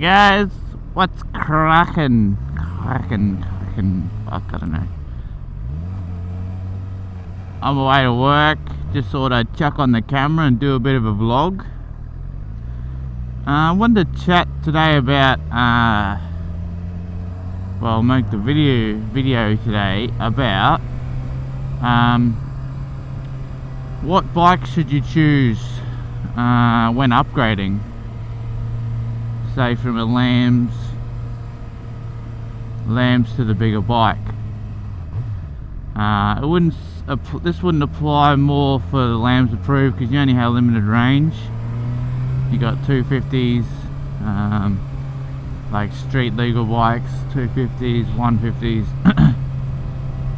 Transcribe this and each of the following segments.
guys, what's cracking? Fuck, I don't know. I'm away to work, just thought I'd chuck on the camera and do a bit of a vlog. I wanted to chat today about, well, make the video today about what bike should you choose when upgrading, say from a Lambs to the bigger bike. This wouldn't apply more for the Lambs approved because you only have limited range. You got 250s, like street legal bikes, 250s, 150s.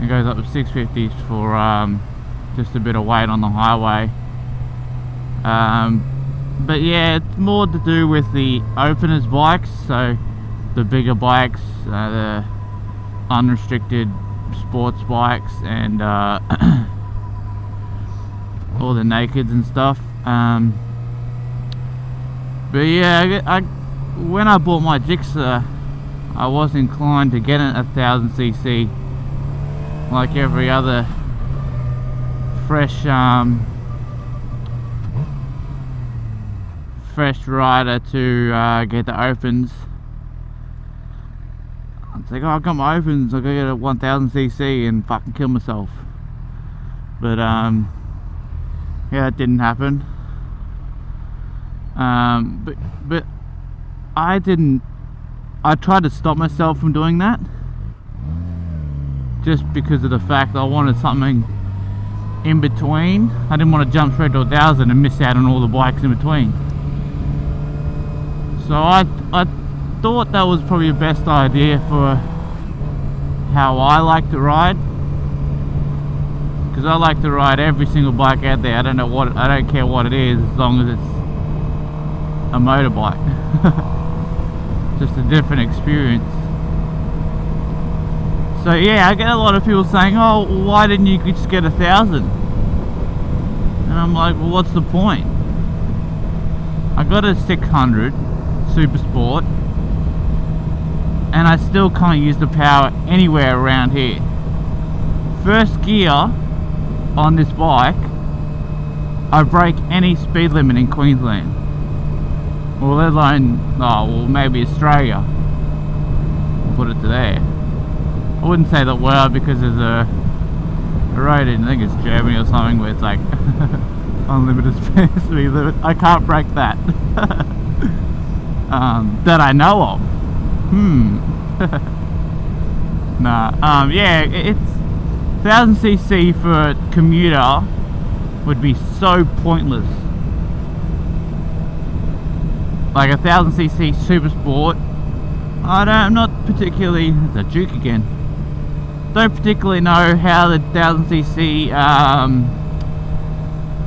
It goes up to 650s for just a bit of weight on the highway. But yeah, it's more to do with the openers bikes, so the bigger bikes, the unrestricted sports bikes, and all the nakeds and stuff. But yeah, when I bought my GSXR, I was inclined to get a 1000cc, like every other fresh rider, to get the opens. It's like, oh, I got my opens, I'll go get a 1000cc and fucking kill myself. But yeah, that didn't happen. But I tried to stop myself from doing that, just because of the fact that I wanted something in between. I didn't want to jump straight to 1000 and miss out on all the bikes in between. So I thought that was probably the best idea for how I like to ride, because I like to ride every single bike out there. I don't care what it is, as long as it's a motorbike. Just a different experience. So yeah, I get a lot of people saying, oh, why didn't you just get 1000? And I'm like, well, what's the point? I got a 600 Super Sport and I still can't use the power anywhere around here. First gear on this bike, I break any speed limit in Queensland, or let alone, oh, well, maybe Australia. Put it to there. I wouldn't say that word, because there's a road in, I think it's Germany or something, where it's like unlimited speed limit. I can't break that. That I know of. Nah. Yeah, it's 1000cc for a commuter would be so pointless. Like a 1000cc Super Sport, I'm not particularly, it's a Duke again. Don't particularly know how the 1000cc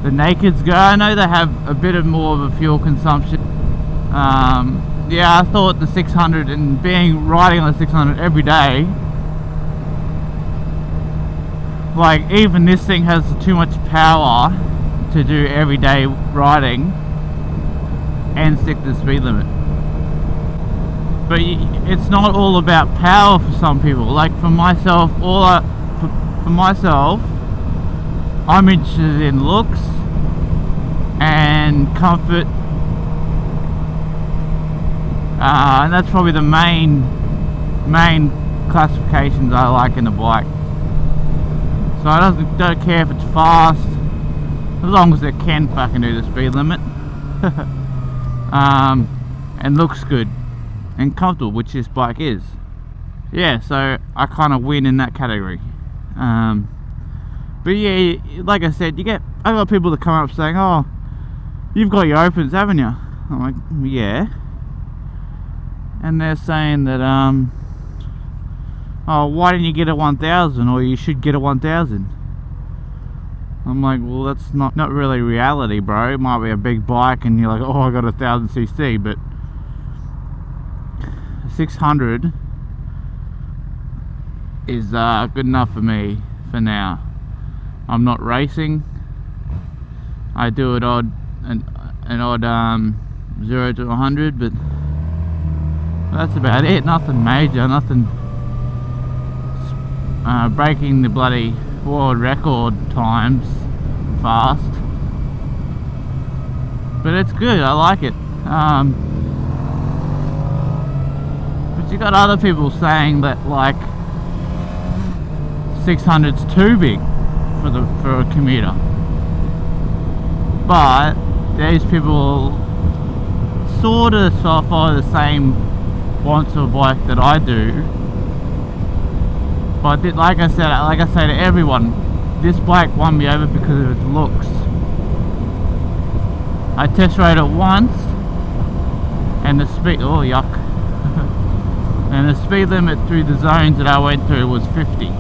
the nakeds go. I know they have a bit of more of a fuel consumption. Yeah, I thought the 600, and riding on the 600 every day, like even this thing has too much power to do everyday riding and stick to the speed limit. But it's not all about power for some people. Like for myself, for myself, I'm interested in looks and comfort, and that's probably the main classifications I like in a bike. So I don't care if it's fast, as long as it can fucking do the speed limit. And looks good and comfortable, which this bike is. Yeah, so I kind of win in that category. But yeah, like I said, I got people that come up saying, oh, you've got your opens, haven't you? I'm like, yeah. And they're saying that, oh, why didn't you get a 1000, or you should get a 1000? I'm like, well, that's not really reality, bro. It might be a big bike and you're like, oh, I got a 1000cc, but 600 is good enough for me for now. I'm not racing. I do it an odd 0 to 100, but That's about it. Nothing major, nothing breaking the bloody world record times fast. But it's good, I like it. But you got other people saying that like 600's too big for a commuter. But these people sort of follow the same wants of a bike that I do. But like I say to everyone, this bike won me over because of its looks. I test rode it once, and the speed, oh yuck, and the speed limit through the zones that I went through was 50.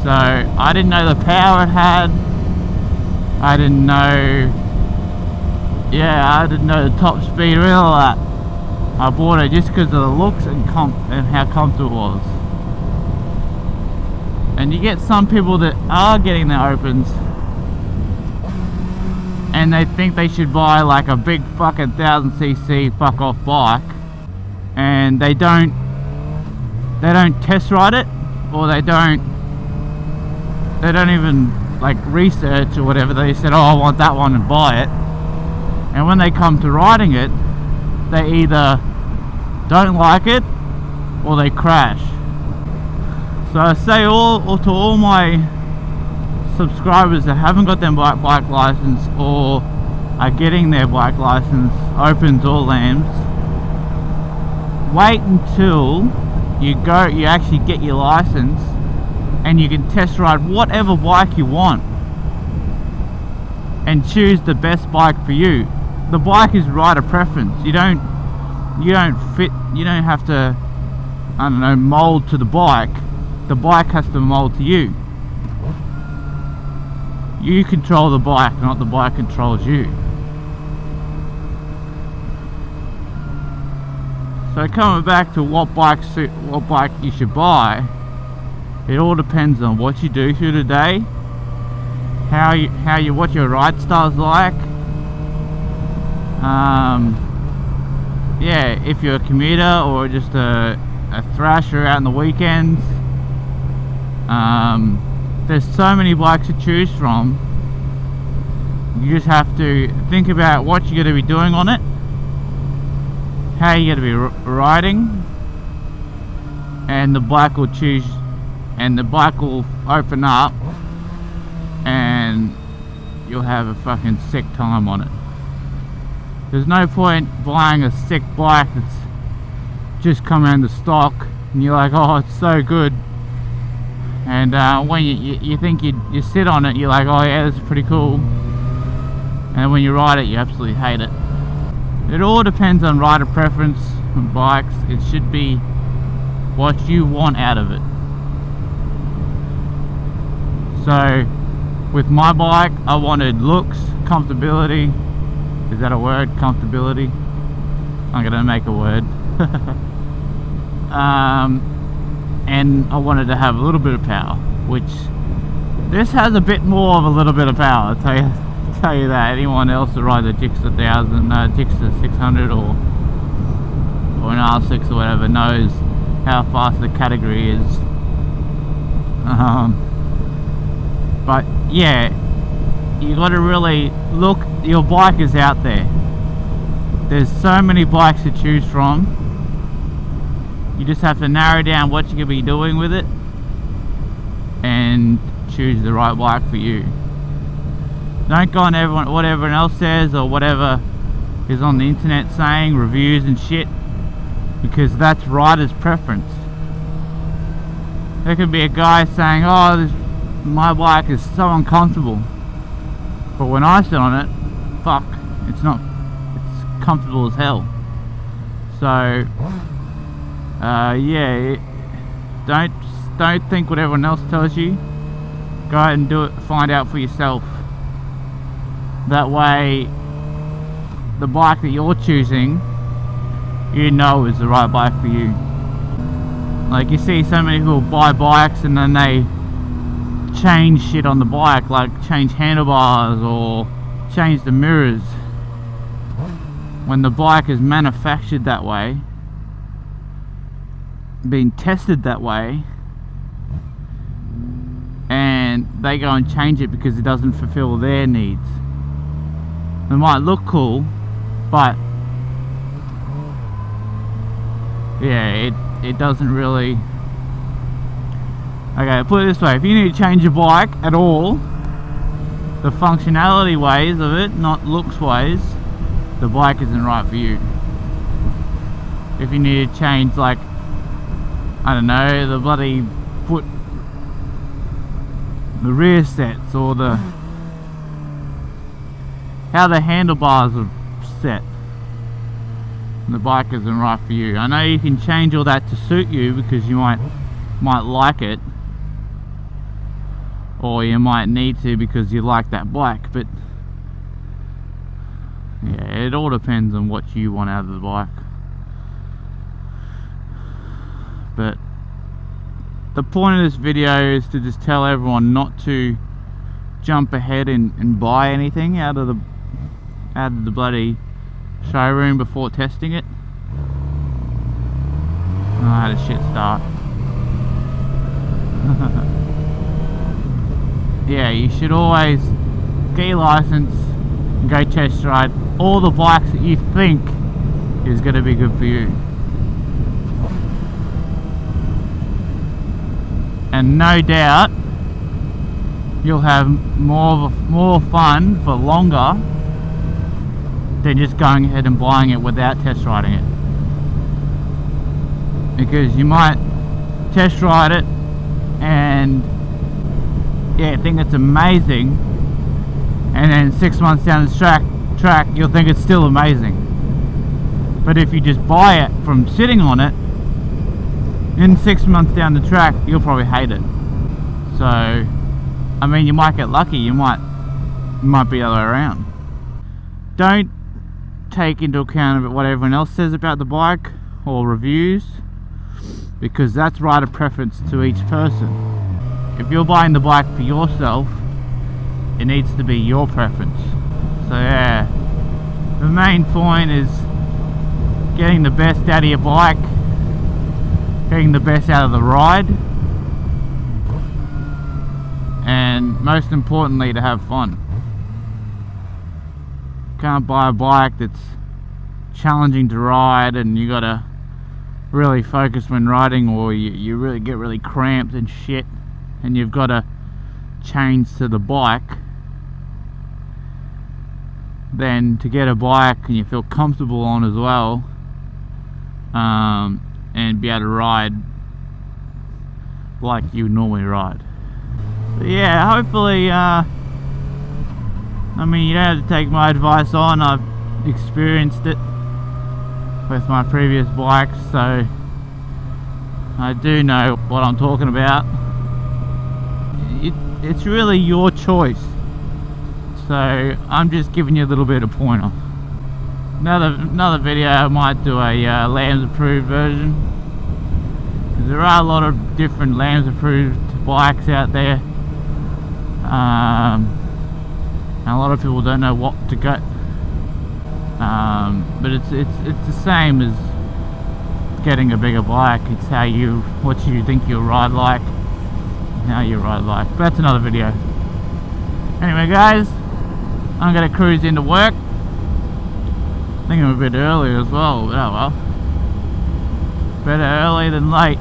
So I didn't know the power it had. I didn't know the top speed or all that. I bought it just because of the looks and how comfortable it was. And you get some people that are getting their opens and they think they should buy like a big fucking 1000cc fuck off bike, and they don't test ride it, or they don't even like research or whatever. They said, oh, I want that one, and buy it. And when they come to riding it, they either don't like it or they crash. So I say to all my subscribers that haven't got their bike license or are getting their bike license, opens or lambs, wait until you actually get your license and you can test ride whatever bike you want and choose the best bike for you. The bike is rider preference. You don't have to, I don't know, mold to the bike. The bike has to mold to you. You control the bike, not the bike controls you. So coming back to what bike you should buy, it all depends on what you do through the day, what your ride style's like. Yeah, if you're a commuter or just a thrasher out on the weekends. There's so many bikes to choose from. You just have to think about what you're going to be doing on it, how you're going to be riding, and the bike will open up and you'll have a fucking sick time on it. There's no point buying a sick bike that's just come out of stock and you're like, oh, it's so good. And when you think you sit on it, you're like, oh yeah, this is pretty cool. And when you ride it, you absolutely hate it. It all depends on rider preference on bikes. It should be what you want out of it. So with my bike, I wanted looks, comfortability. Is that a word? Comfortability? I'm gonna make a word. And I wanted to have a little bit of power, which this has a bit more of a little bit of power. I'll tell you that. Anyone else that rides a GSXR 1000, GSXR 600 or an R6 or whatever knows how fast the category is. But yeah, you got to really look. Your bike is out there. There's so many bikes to choose from. You just have to narrow down what you're going to be doing with it and choose the right bike for you. Don't go on what everyone else says or whatever is on the internet saying, reviews and shit, because that's rider's preference. There could be a guy saying, oh, my bike is so uncomfortable, but when I sit on it, fuck, it's comfortable as hell. So yeah, don't think what everyone else tells you. Go out and do it, find out for yourself. That way the bike that you're choosing, you know is the right bike for you. Like you see so many people buy bikes and then they change shit on the bike, like change handlebars or change the mirrors. when the bike is manufactured that way, being tested that way, and they go and change it because it doesn't fulfill their needs. It might look cool, but yeah, it doesn't really. Okay, put it this way, if you need to change your bike at all, the functionality ways of it, not looks ways, the bike isn't right for you. If you need to change, like, I don't know, the bloody foot, the rear sets, or the how the handlebars are set, the bike isn't right for you. I know you can change all that to suit you because you might like it, or you might need to because you like that bike, but yeah, it all depends on what you want out of the bike. But the point of this video is to just tell everyone not to jump ahead and buy anything out of the bloody showroom before testing it. Oh, I had a shit start. Yeah, you should always get your license and go test ride all the bikes that you think is going to be good for you. And no doubt you'll have more fun for longer than just going ahead and buying it without test riding it. Because you might test ride it and yeah, think it's amazing, and then 6 months down the track you'll think it's still amazing. But if you just buy it from sitting on it, in 6 months down the track you'll probably hate it. So I mean, you might get lucky, you might be the other way around. Don't take into account what everyone else says about the bike or reviews, because that's right of preference to each person. If you're buying the bike for yourself, it needs to be your preference. So yeah, the main point is getting the best out of your bike, getting the best out of the ride, and most importantly, to have fun. Can't buy a bike that's challenging to ride and you gotta really focus when riding, or you really get really cramped and shit, and you've got to change to the bike. Then to get a bike and you feel comfortable on as well, and be able to ride like you normally ride. But yeah, hopefully I mean, you don't have to take my advice on. I've experienced it with my previous bikes, so I do know what I'm talking about. It's really your choice, so I'm just giving you a little bit of pointer. Another video I might do a LAMS approved version, because there are a lot of different LAMS approved bikes out there, and a lot of people don't know what to get. But it's the same as getting a bigger bike. It's what you think you'll ride like, and how you ride like. But that's another video. Anyway guys, I'm gonna cruise into work. I think I'm a bit early as well. Oh well, better early than late.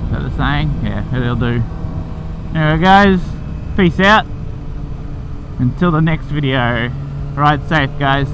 Is that the saying? Yeah, it'll do. Anyway guys, peace out until the next video. Ride safe guys.